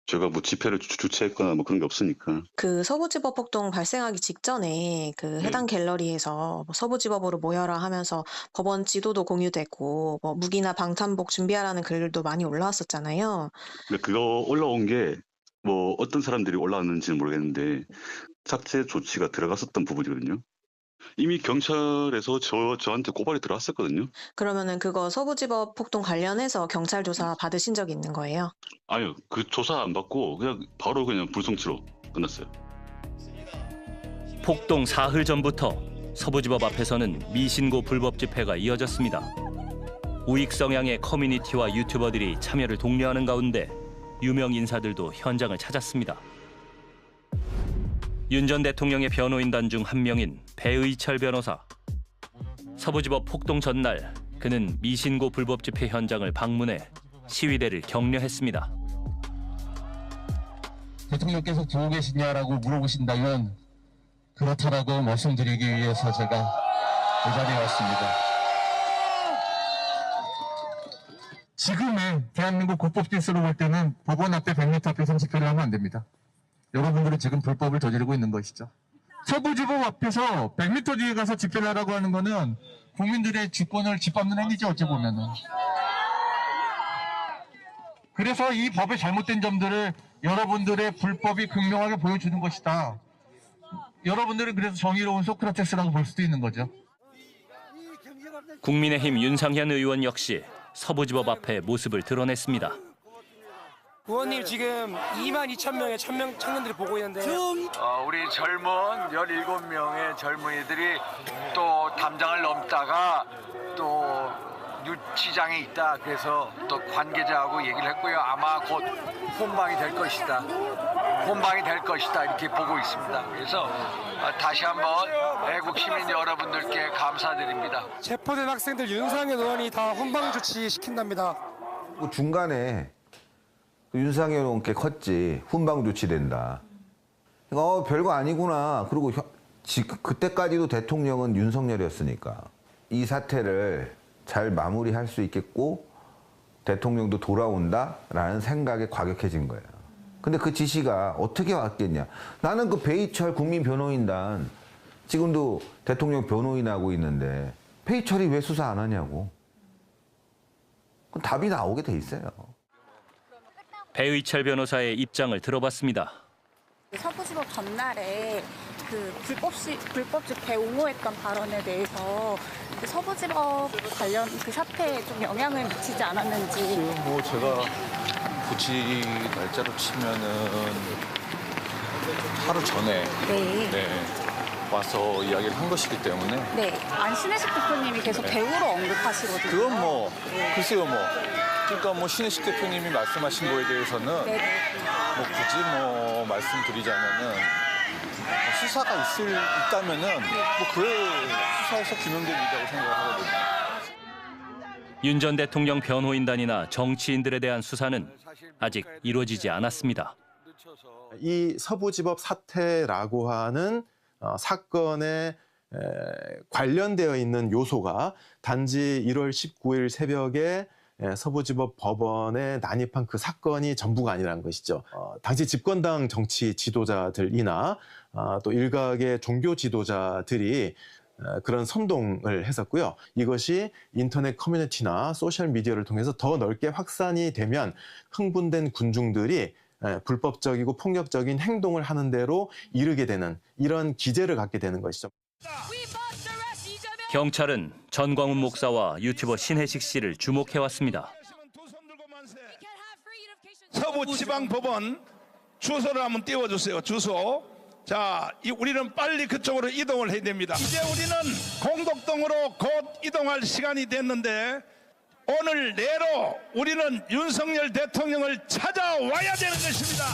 제가 뭐 집회를 주최했거나 뭐 그런 게 없으니까. 그 서부지법 폭동 발생하기 직전에 그 해당 갤러리에서 뭐 서부지법으로 모여라 하면서 법원 지도도 공유되고 뭐 무기나 방탄복 준비하라는 글도 많이 올라왔었잖아요. 근데 그거 올라온 게 뭐 어떤 사람들이 올라왔는지는 모르겠는데 삭제 조치가 들어갔었던 부분이거든요. 이미 경찰에서 저한테 고발이 들어왔었거든요. 그러면은 그거 서부지법 폭동 관련해서 경찰 조사 받으신 적이 있는 거예요? 아니요, 그 조사 안 받고 그냥 바로 그냥 불송치로 끝났어요. 폭동 사흘 전부터 서부지법 앞에서는 미신고 불법 집회가 이어졌습니다. 우익 성향의 커뮤니티와 유튜버들이 참여를 독려하는 가운데 유명 인사들도 현장을 찾았습니다. 윤 전 대통령의 변호인단 중 한 명인 배의철 변호사. 서부지법 폭동 전날 그는 미신고 불법 집회 현장을 방문해 시위대를 격려했습니다. 대통령께서 듣고 계시냐라고 물어보신다면 그렇다라고 말씀드리기 위해서 제가 이 자리에 왔습니다. 지금의 대한민국 국법 질서로 볼 때는 법원 앞에 100m 앞에서 집회를 하면 안 됩니다. 여러분들은 지금 불법을 저지르고 있는 것이죠. 서부지법 앞에서 100m 뒤에 가서 집회를 하라고 하는 거는 국민들의 주권을 짓밟는 행위죠, 어찌 보면은. 그래서 이 법의 잘못된 점들을 여러분들의 불법이 극명하게 보여주는 것이다. 여러분들은 그래서 정의로운 소크라테스라고 볼 수도 있는 거죠. 국민의힘 윤상현 의원 역시 서부지법 앞에 모습을 드러냈습니다. 의원님 지금 22,000명의 청년들이 보고 있는데 우리 젊은 17명의 젊은이들이 또 담장을 넘다가 또 유치장에 있다. 그래서 또 관계자하고 얘기를 했고요. 아마 곧 혼방이 될 것이다. 혼방이 될 것이다. 이렇게 보고 있습니다. 그래서 다시 한번 애국 시민 여러분들께 감사드립니다. 체포된 학생들 윤상현 의원이 다 혼방 조치 시킨답니다. 중간에 윤상현 의원께 컸지. 훈방 조치된다. 그러니까 별거 아니구나. 그리고 그때까지도 대통령은 윤석열이었으니까 이 사태를 잘 마무리할 수 있겠고 대통령도 돌아온다라는 생각에 과격해진 거예요. 근데 그 지시가 어떻게 왔겠냐. 나는 그 배희철 국민변호인단 지금도 대통령 변호인하고 있는데 배희철이 왜 수사 안 하냐고. 그럼 답이 나오게 돼 있어요. 배의철 변호사의 입장을 들어봤습니다. 서부지법 전날에 그 불법 집회 옹호했던 발언에 대해서 그 서부지법 관련 그 사태에 좀 영향을 미치지 않았는지. 뭐 제가 굳이 날짜로 치면은 하루 전에 와서 이야기를 한 것이기 때문에. 네, 신혜식 대표님이 계속 배우로 언급하시거든요. 그건 뭐 글쎄요 뭐. 그러니까 뭐 신혜식 대표님이 말씀하신 거에 대해서는 뭐 굳이 말씀드리자면은 수사가 있다면은 뭐 그에 수사에서 규명될 일이라고 생각을 하거든요. 윤 전 대통령 변호인단이나 정치인들에 대한 수사는 아직 이루어지지 않았습니다. 이 서부지법 사태라고 하는 사건에 관련되어 있는 요소가 단지 1월 19일 새벽에 서부지법 법원에 난입한 그 사건이 전부가 아니라는 것이죠. 당시 집권당 정치 지도자들이나 또 일각의 종교 지도자들이 그런 선동을 했었고요. 이것이 인터넷 커뮤니티나 소셜미디어를 통해서 더 넓게 확산이 되면 흥분된 군중들이 불법적이고 폭력적인 행동을 하는 대로 이르게 되는 이런 기제를 갖게 되는 것이죠. 경찰은 전광훈 목사와 유튜버 신혜식 씨를 주목해왔습니다. 서부지방법원 주소를 한번 띄워주세요. 주소. 자, 우리는 빨리 그쪽으로 이동을 해야 됩니다. 이제 우리는 공덕동으로 곧 이동할 시간이 됐는데 오늘 내로 우리는 윤석열 대통령을 찾아와야 되는 것입니다.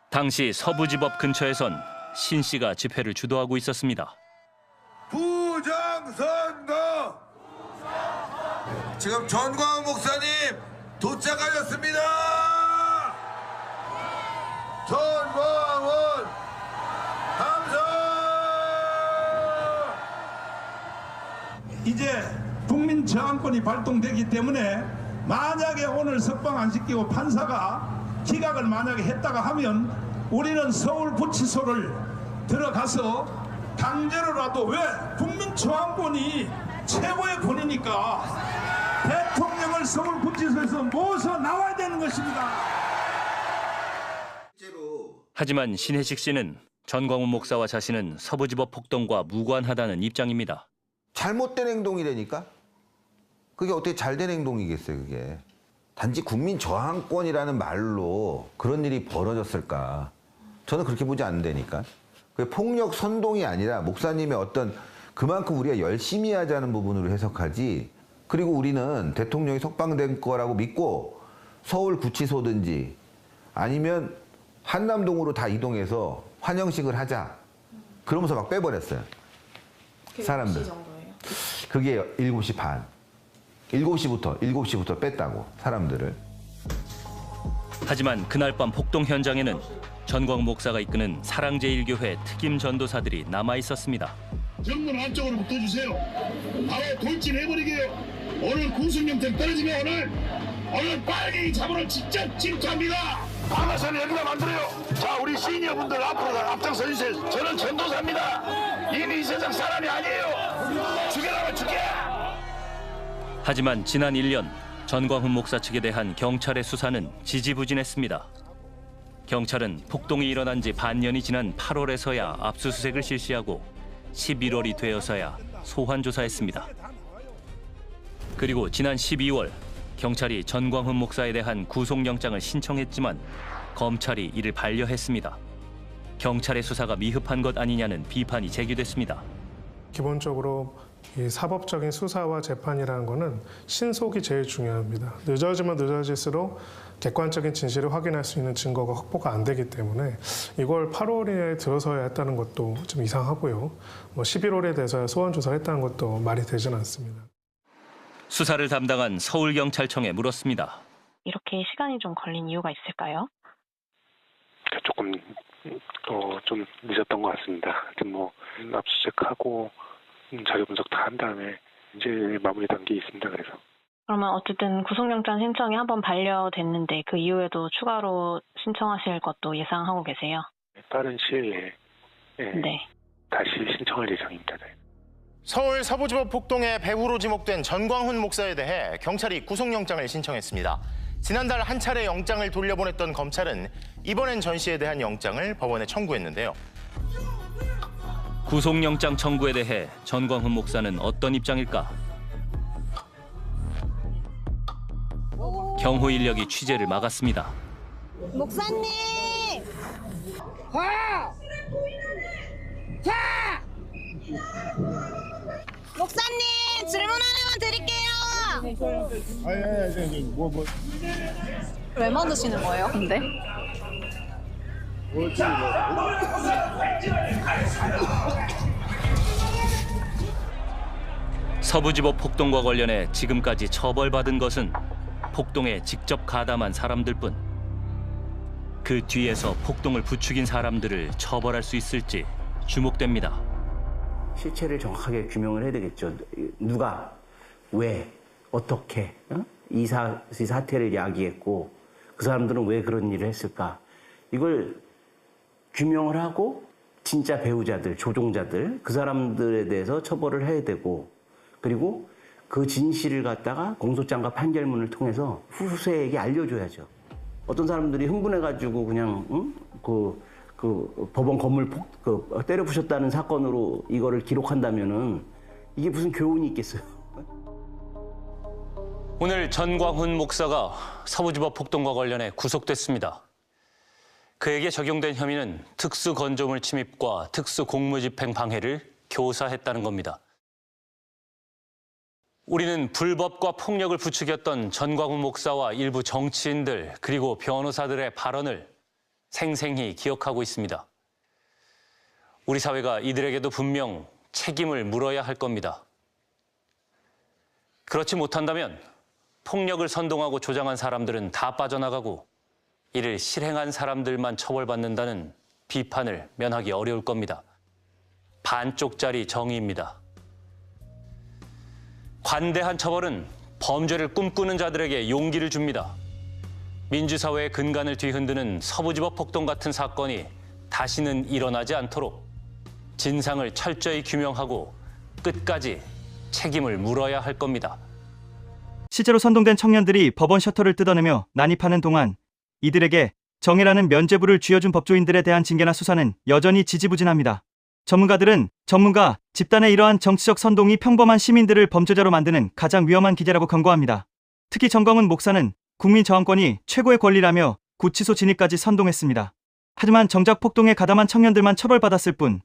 당시 서부지법 근처에선 신 씨가 집회를 주도하고 있었습니다. 부정선거! 지금 전광훈 목사님 도착하셨습니다! 전광훈 감사! 이제 국민 저항권이 발동되기 때문에 만약에 오늘 석방 안 시키고 판사가 기각을 만약에 했다가 하면 우리는 서울구치소를 들어가서 강제로라도 왜 국민 저항권이 최고의 권위니까 대통령을 서울구치소에서 모셔 나와야 되는 것입니다. 하지만 신혜식 씨는 전광훈 목사와 자신은 서부지법 폭동과 무관하다는 입장입니다. 잘못된 행동이라니까? 그게 어떻게 잘된 행동이겠어요, 그게. 단지 국민 저항권이라는 말로 그런 일이 벌어졌을까? 저는 그렇게 보지 않는다니까. 그게 폭력 선동이 아니라 목사님의 어떤 그만큼 우리가 열심히 하자는 부분으로 해석하지. 그리고 우리는 대통령이 석방된 거라고 믿고 서울구치소든지 아니면 한남동으로 다 이동해서 환영식을 하자. 그러면서 막 빼버렸어요. 사람들. 몇 시 정도예요? 그게 7시 반. 7시부터 뺐다고, 사람들을. 하지만 그날 밤 폭동 현장에는 전광훈 목사가 이끄는 사랑제일교회 특임 전도사들이 남아 있었습니다. 정문 안쪽으로 붙어주세요. 바로 돌진해버리게요. 오늘 구속영장 떨어지면 오늘 빨리 잡으러 직접 침투합니다. 방아선을 여기다 만들어요. 자, 우리 시니어분들 앞으로 앞장서 주세요. 저는 전도사입니다. 이미 이 세상 사람이 아니에요. 죽여라면 죽여. 하지만 지난 1년 전광훈 목사 측에 대한 경찰의 수사는 지지부진했습니다. 경찰은 폭동이 일어난 지 반년이 지난 8월에서야 압수수색을 실시하고 11월이 되어서야 소환 조사했습니다. 그리고 지난 12월 경찰이 전광훈 목사에 대한 구속영장을 신청했지만 검찰이 이를 반려했습니다. 경찰의 수사가 미흡한 것 아니냐는 비판이 제기됐습니다. 기본적으로 이 사법적인 수사와 재판이라는 거는 신속이 제일 중요합니다. 늦어지면 늦어질수록 객관적인 진실을 확인할 수 있는 증거가 확보가 안 되기 때문에 이걸 8월에 들어서야 했다는 것도 좀 이상하고요. 11월에 돼서야 소환 조사를 했다는 것도 말이 되지는 않습니다. 수사를 담당한 서울경찰청에 물었습니다. 이렇게 시간이 좀 걸린 이유가 있을까요? 조금 좀 늦었던 것 같습니다. 압수수색하고 자료 분석 다 한 다음에 이제 마무리 단계에 있습니다. 그래서. 그러면 어쨌든 구속영장 신청이 한번 반려됐는데 그 이후에도 추가로 신청하실 것도 예상하고 계세요? 빠른 시일에 다시 신청할 예정입니다. 서울 서부지법 폭동의 배후로 지목된 전광훈 목사에 대해 경찰이 구속영장을 신청했습니다. 지난달 한 차례 영장을 돌려보냈던 검찰은 이번엔 전 씨에 대한 영장을 법원에 청구했는데요. 구속영장 청구에 대해 전광훈 목사는 어떤 입장일까? 경호 인력이 취재를 막았습니다. 목사님! 와! 자! 목사님, 질문 하나만 드릴게요. 왜 만드시는 거예요, 근데? 서부지법 폭동과 관련해 지금까지 처벌받은 것은 폭동에 직접 가담한 사람들뿐. 그 뒤에서 폭동을 부추긴 사람들을 처벌할 수 있을지 주목됩니다. 실체를 정확하게 규명을 해야 되겠죠. 누가, 왜, 어떻게 이 사태를 야기했고 그 사람들은 왜 그런 일을 했을까. 이걸 규명을 하고 진짜 배우자들, 조종자들, 그 사람들에 대해서 처벌을 해야 되고, 그리고 그 진실을 갖다가 공소장과 판결문을 통해서 후세에게 알려줘야죠. 어떤 사람들이 흥분해가지고 그냥 그 법원 건물 때려 부셨다는 사건으로 이거를 기록한다면은 이게 무슨 교훈이 있겠어요? 오늘 전광훈 목사가 서부지법 폭동과 관련해 구속됐습니다. 그에게 적용된 혐의는 특수건조물 침입과 특수공무집행 방해를 교사했다는 겁니다. 우리는 불법과 폭력을 부추겼던 전광훈 목사와 일부 정치인들 그리고 변호사들의 발언을 생생히 기억하고 있습니다. 우리 사회가 이들에게도 분명 책임을 물어야 할 겁니다. 그렇지 못한다면 폭력을 선동하고 조장한 사람들은 다 빠져나가고 이를 실행한 사람들만 처벌받는다는 비판을 면하기 어려울 겁니다. 반쪽짜리 정의입니다. 관대한 처벌은 범죄를 꿈꾸는 자들에게 용기를 줍니다. 민주사회의 근간을 뒤흔드는 서부지법 폭동 같은 사건이 다시는 일어나지 않도록 진상을 철저히 규명하고 끝까지 책임을 물어야 할 겁니다. 실제로 선동된 청년들이 법원 셔터를 뜯어내며 난입하는 동안 이들에게 정의라는 면죄부를 쥐어준 법조인들에 대한 징계나 수사는 여전히 지지부진합니다. 전문가들은 집단의 이러한 정치적 선동이 평범한 시민들을 범죄자로 만드는 가장 위험한 기제라고 경고합니다. 특히 전광훈 목사는 국민 저항권이 최고의 권리라며 구치소 진입까지 선동했습니다. 하지만 정작 폭동에 가담한 청년들만 처벌받았을 뿐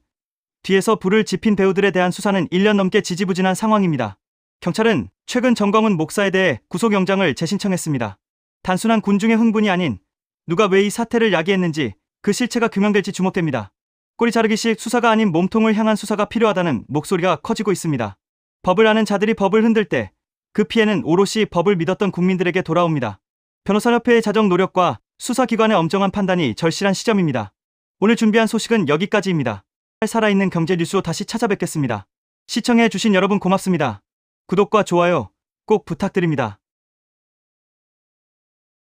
뒤에서 불을 지핀 배우들에 대한 수사는 1년 넘게 지지부진한 상황입니다. 경찰은 최근 전광훈 목사에 대해 구속영장을 재신청했습니다. 단순한 군중의 흥분이 아닌 누가 왜 이 사태를 야기했는지 그 실체가 규명될지 주목됩니다. 꼬리 자르기식 수사가 아닌 몸통을 향한 수사가 필요하다는 목소리가 커지고 있습니다. 법을 아는 자들이 법을 흔들 때 그 피해는 오롯이 법을 믿었던 국민들에게 돌아옵니다. 변호사협회의 자정 노력과 수사기관의 엄정한 판단이 절실한 시점입니다. 오늘 준비한 소식은 여기까지입니다. 살아있는 경제 뉴스로 다시 찾아뵙겠습니다. 시청해주신 여러분 고맙습니다. 구독과 좋아요 꼭 부탁드립니다.